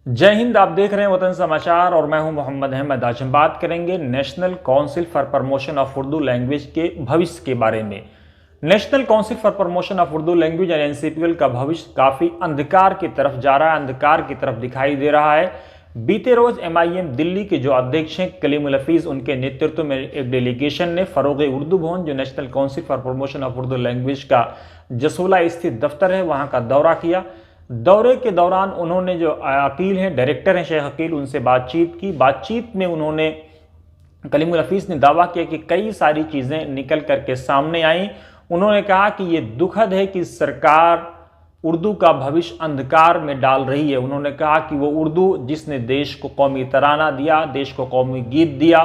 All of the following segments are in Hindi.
जय हिंद। आप देख रहे हैं वतन समाचार और मैं हूं मोहम्मद अहमद। आज हम बात करेंगे national council for promotion of Urdu language के भविष्य के बारे में। National council for promotion of Urdu language यानी एनसीपीएल का भविष्य काफी अंधकार की तरफ जा रहा है, अंधकार की तरफ दिखाई दे रहा है। बीते रोज एमआईएम दिल्ली के जो अध्यक्ष हैं कलीमुल हफीज, उनके नेतृत्व में एक डेलीगेशन ने फरोग उर्दू भवन, जो national council for promotion of Urdu language का जसोला स्थित दफ्तर है, वहां का दौरा किया। दौरे के दौरान उन्होंने जो अकील हैं, डायरेक्टर हैं शेख अकील, उनसे बातचीत की। बातचीत में उन्होंने कलीमुल हफीज ने दावा किया कि कई सारी चीज़ें निकल करके सामने आई। उन्होंने कहा कि ये दुखद है कि सरकार उर्दू का भविष्य अंधकार में डाल रही है। उन्होंने कहा कि वो उर्दू जिसने देश को कौमी तराना दिया, देश को कौमी गीत दिया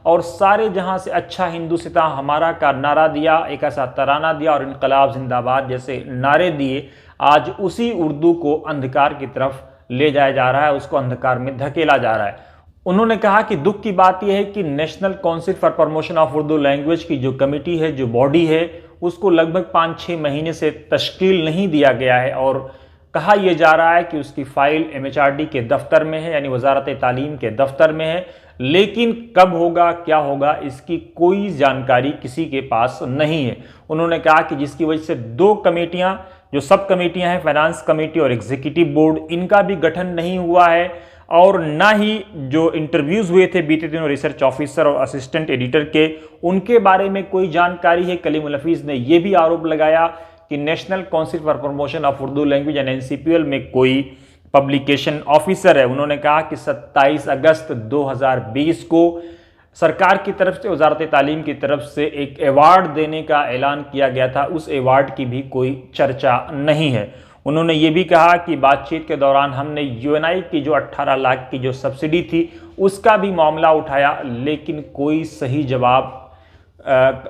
और सारे जहां से अच्छा हिंदुस्तां हमारा का नारा दिया, एक ऐसा तराना दिया और इनकलाब जिंदाबाद जैसे नारे दिए, आज उसी उर्दू को अंधकार की तरफ ले जाया जा रहा है, उसको अंधकार में धकेला जा रहा है। उन्होंने कहा कि दुख की बात यह है कि national council for promotion of Urdu language की जो कमेटी है, जो बॉडी है, उसको लगभग 5-6 महीने से तश्कील नहीं दिया गया है और कहा यह जा रहा है कि उसकी फाइल एमएचआरडी के दफ्तर में है, यानी वजारत तालीम के दफ्तर में है, लेकिन कब होगा, क्या होगा, इसकी कोई जानकारी किसी के पास नहीं है। उन्होंने कहा कि जिसकी वजह से दो कमेटियां, जो सब कमेटियां हैं, फाइनेंस कमेटी और एग्जीक्यूटिव बोर्ड, इनका भी गठन नहीं हुआ है और ना ही जो इंटरव्यूज हुए थे बीते दिनों रिसर्च ऑफिसर और असिस्टेंट एडिटर के, उनके बारे में कोई जानकारी है। कलीमुल हफीज ने यह भी आरोप लगाया कि national council for promotion of Urdu language यानी एनसीपीएल में कोई पब्लिकेशन ऑफिसर है। उन्होंने कहा कि 27 अगस्त 2020 को सरकार की तरफ से, वजारत तालीम की तरफ से एक अवार्ड देने का ऐलान किया गया था, उस अवार्ड की भी कोई चर्चा नहीं है। उन्होंने ये भी कहा कि बातचीत के दौरान हमने यूएनआई की जो 18 लाख की जो सब्सिडी थी उसका भी मामला उठाया, लेकिन कोई सही जवाब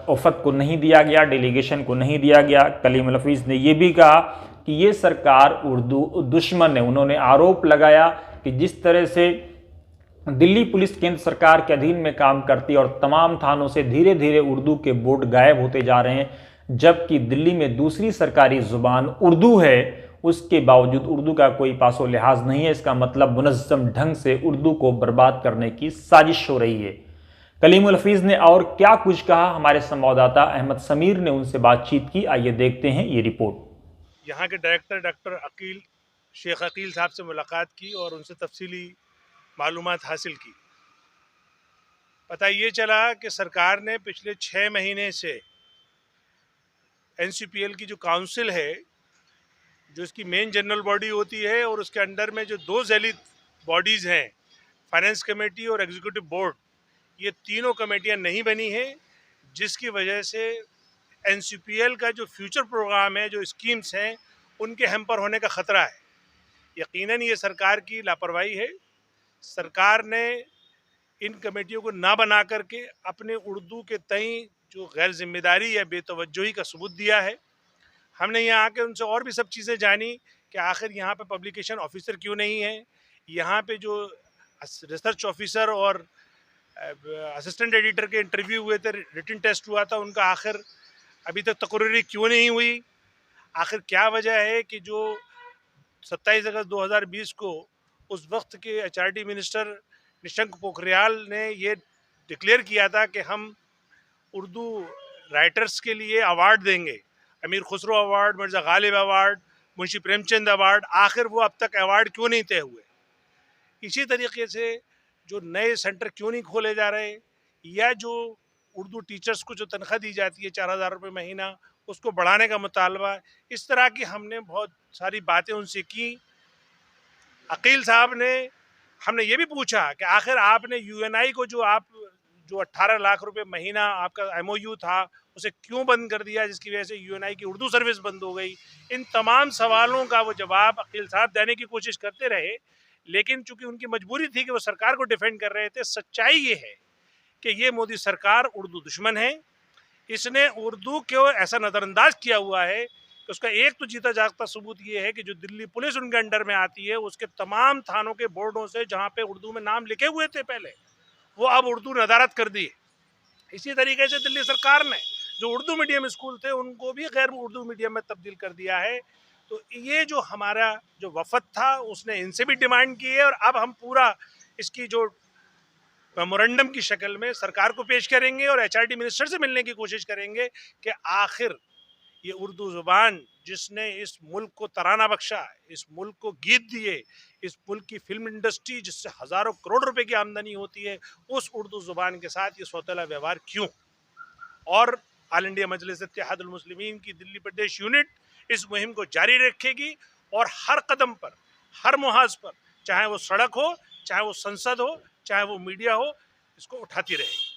वफद को नहीं दिया गया, डेलीगेशन को नहीं दिया गया। कलीमुल हफीज ने यह भी कहा कि ये सरकार उर्दू दुश्मन है। उन्होंने आरोप लगाया कि जिस तरह से दिल्ली पुलिस केंद्र सरकार के अधीन में काम करती है और तमाम थानों से धीरे धीरे उर्दू के बोर्ड गायब होते जा रहे हैं, जबकि दिल्ली में दूसरी सरकारी जुबान उर्दू है, उसके बावजूद उर्दू का कोई पासो लिहाज नहीं है। इसका मतलब मुनज़्ज़म ढंग से उर्दू को बर्बाद करने की साजिश हो रही है। कलीमुल हफीज ने और क्या कुछ कहा, हमारे संवाददाता अहमद समीर ने उनसे बातचीत की। आइए देखते हैं ये रिपोर्ट। यहाँ के डायरेक्टर डॉक्टर अकील, शेख अकील साहब से मुलाकात की और उनसे तफसीली मालूमात हासिल की। पता ये चला कि सरकार ने पिछले 6 महीने से एनसीपीएल की जो काउंसिल है, जो इसकी मेन जनरल बॉडी होती है, और उसके अंडर में जो दो जैली बॉडीज़ हैं, फाइनेंस कमेटी और एग्जीक्यूटिव बोर्ड, ये तीनों कमेटियां नहीं बनी हैं, जिसकी वजह से एनसीपीएल का जो फ्यूचर प्रोग्राम है, जो स्कीम्स हैं, उनके हैम्पर होने का ख़तरा है। यकीनन ये सरकार की लापरवाही है। सरकार ने इन कमेटियों को ना बना करके अपने उर्दू के तई जो गैर जिम्मेदारी या बेतवज्जोही का सबूत दिया है। हमने यहाँ आके उनसे और भी सब चीज़ें जानी कि आखिर यहाँ पे पब्लिकेशन ऑफिसर क्यों नहीं है, यहाँ पे जो रिसर्च ऑफिसर और असिस्टेंट एडिटर के इंटरव्यू हुए थे, रिटन टेस्ट हुआ था, उनका आखिर अभी तक तकरीरी क्यों नहीं हुई। आखिर क्या वजह है कि जो 27 अगस्त 2020 को उस वक्त के एचआरडी मिनिस्टर निशंक पोखरियाल ने ये डिक्लेयर किया था कि हम उर्दू राइटर्स के लिए अवार्ड देंगे, अमीर Khusro award, Mirza Ghalib award, Munshi Premchand award, आखिर वो अब तक अवार्ड क्यों नहीं तय हुए। इसी तरीके से जो नए सेंटर क्यों नहीं खोले जा रहे, या जो उर्दू टीचर्स को जो तनख्वाह दी जाती है 4,000 रुपये महीना, उसको बढ़ाने का मुतालबा, इस तरह की हमने बहुत सारी बातें उनसे की। अकील साहब ने, हमने ये भी पूछा कि आखिर आपने यूएनआई को जो 18 लाख रुपए महीना आपका एमओयू था, उसे क्यों बंद कर दिया, जिसकी वजह से यूएनआई की उर्दू सर्विस बंद हो गई। इन तमाम सवालों का वो जवाब अकील साहब देने की कोशिश करते रहे, लेकिन चूंकि उनकी मजबूरी थी कि वो सरकार को डिफेंड कर रहे थे। सच्चाई ये है कि ये मोदी सरकार उर्दू दुश्मन है। इसने उर्दू को ऐसा नज़रअंदाज किया हुआ है कि उसका एक तो जीता जागता सबूत ये है कि जो दिल्ली पुलिस उनके अंडर में आती है, उसके तमाम थानों के बोर्डों से जहाँ पे उर्दू में नाम लिखे हुए थे पहले, वो अब उर्दू नदारत कर दी। इसी तरीके से दिल्ली सरकार ने जो उर्दू मीडियम स्कूल थे, उनको भी गैर उर्दू मीडियम में तब्दील कर दिया है। तो ये जो हमारा जो वफद था उसने इनसे भी डिमांड की है और अब हम पूरा इसकी जो मेमोरेंडम की शक्ल में सरकार को पेश करेंगे और एचआरडी मिनिस्टर से मिलने की कोशिश करेंगे कि आखिर ये उर्दू जुबान जिसने इस मुल्क को तराना बख्शा, इस मुल्क को गीत दिए, इस मुल्क की फिल्म इंडस्ट्री जिससे हजारों करोड़ रुपए की आमदनी होती है, उस उर्दू जुबान के साथ ये सौतेला व्यवहार क्यों। और ऑल इंडिया मजलिस इत्तेहादुल मुस्लिमीन की दिल्ली प्रदेश यूनिट इस मुहिम को जारी रखेगी और हर कदम पर, हर मुहाज पर, चाहे वो सड़क हो, चाहे वो संसद हो, चाहे वो मीडिया हो, इसको उठाती रहेगी।